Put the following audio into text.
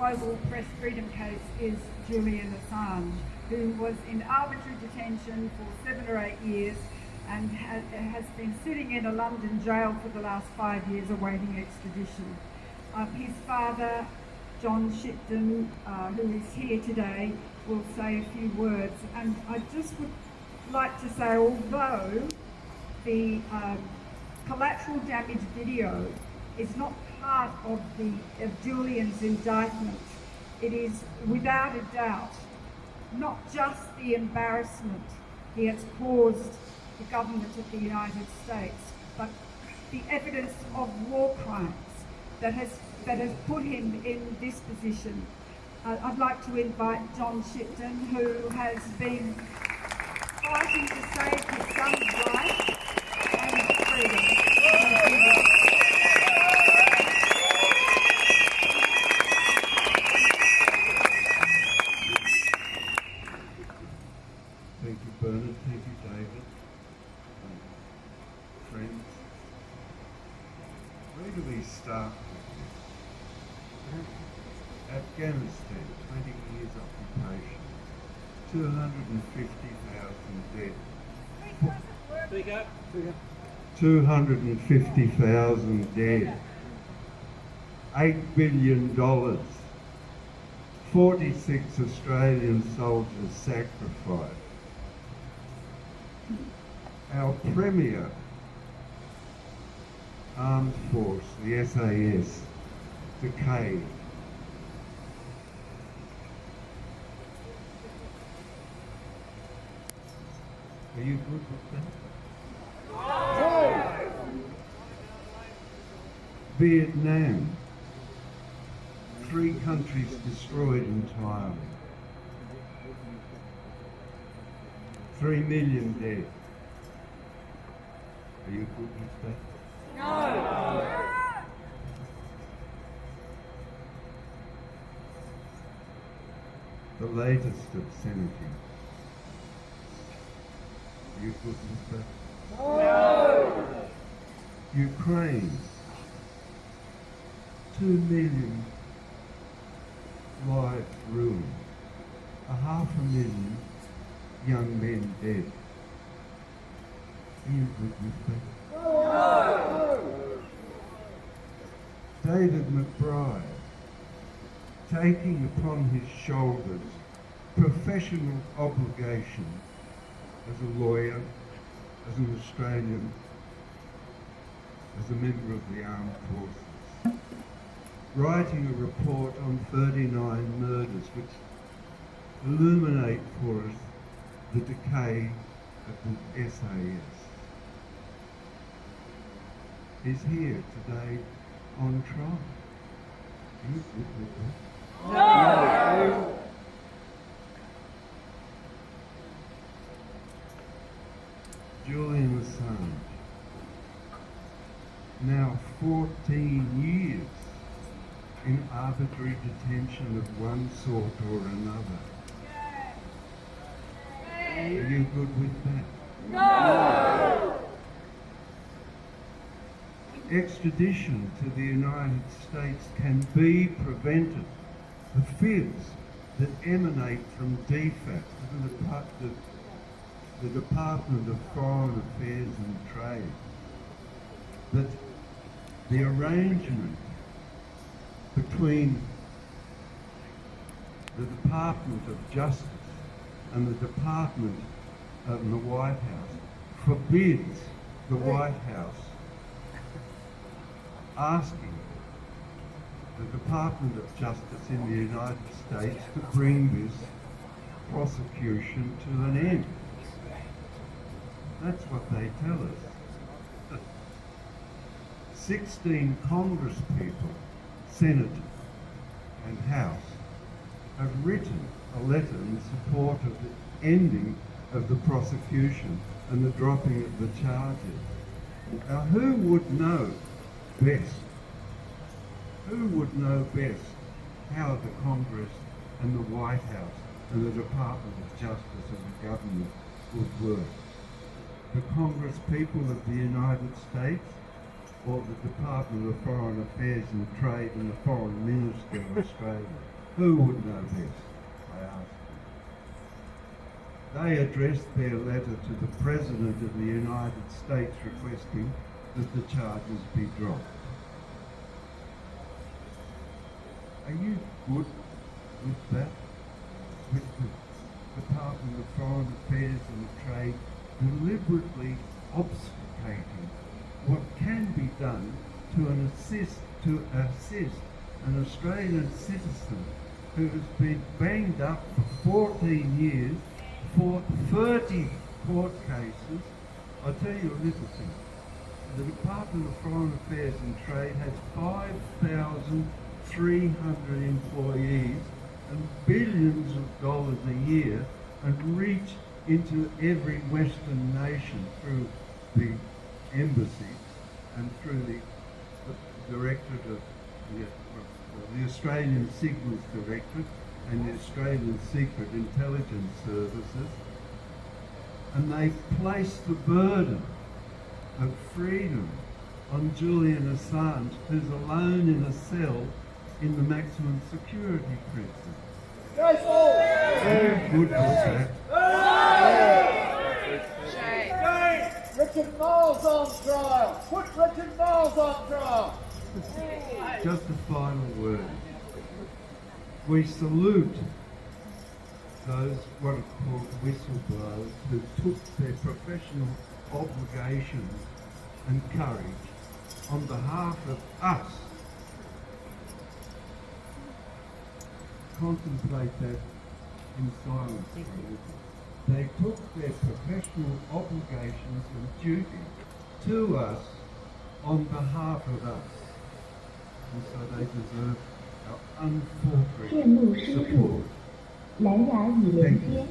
global press freedom case is Julian Assange, who was in arbitrary detention for 7 or 8 years and has been sitting in a London jail for the last 5 years awaiting extradition. His father, John Shipton, who is here today, will say a few words. And I just would like to say, although the collateral damage video is not part of Julian's indictment, it is without a doubt not just the embarrassment he has caused the government of the United States, but the evidence of war crimes that has put him in this position. I'd like to invite John Shipton, who has been fighting to save his son's life and freedom. Thank you, Bernard. Thank you, David. Friends, where do we start with this? Afghanistan, 20 years occupation, 250,000 dead. Speak up. 250,000 dead. $8 billion. 46 Australian soldiers sacrificed. Our premier armed force, the SAS, decayed. Are you good with that? Vietnam, 3 countries destroyed entirely. 3 million dead. Are you good with that? No! The latest obscenity. Are you good with that? No! Ukraine, 2 million lives ruined, 500,000 young men dead. Are you good with that? No! David McBride, taking upon his shoulders professional obligation as a lawyer, as an Australian, as a member of the armed forces, writing a report on 39 murders which illuminate for us the decay of the SAS. Is here today on trial. Are you good with that? No! Julian Assange, now 14 years in arbitrary detention of one sort or another. Are you good with that? No! Extradition to the United States can be prevented. The fibs that emanate from DFAT, the Department of Foreign Affairs and Trade, that the arrangement between the Department of Justice and the Department in the White House forbids the White House asking the Department of Justice in the United States to bring this prosecution to an end. That's what they tell us. 16 Congress people, Senate and House, have written a letter in support of the ending of the prosecution and the dropping of the charges. Now, who would know best? Who would know best how the Congress and the White House and the Department of Justice and the government would work? The Congress people of the United States, or the Department of Foreign Affairs and Trade and the Foreign Minister of Australia? Who would know best? I asked them. They addressed their letter to the President of the United States requesting that the charges be dropped. Are you good with that? With the Department of Foreign Affairs and Trade deliberately obfuscating what can be done to assist an Australian citizen who has been banged up for 14 years, fought 30 court cases. I'll tell you a little thing. The Department of Foreign Affairs and Trade has 5,300 employees and billions of dollars a year and reach into every Western nation through the embassies and through the Directorate of the Australian Signals Directorate and the Australian Secret Intelligence Services, and they place the burden of freedom on Julian Assange, who's alone in a cell in the maximum security prison. Very good was that. Richard Miles on trial! Put Richard Miles on trial! Just a final word. We salute those what are called whistleblowers who took their professional obligations and courage on behalf of us. Contemplate that in silence for a little. They took their professional obligations and duty to us on behalf of us. And so they deserve our unfaltering support.蓝牙已连接。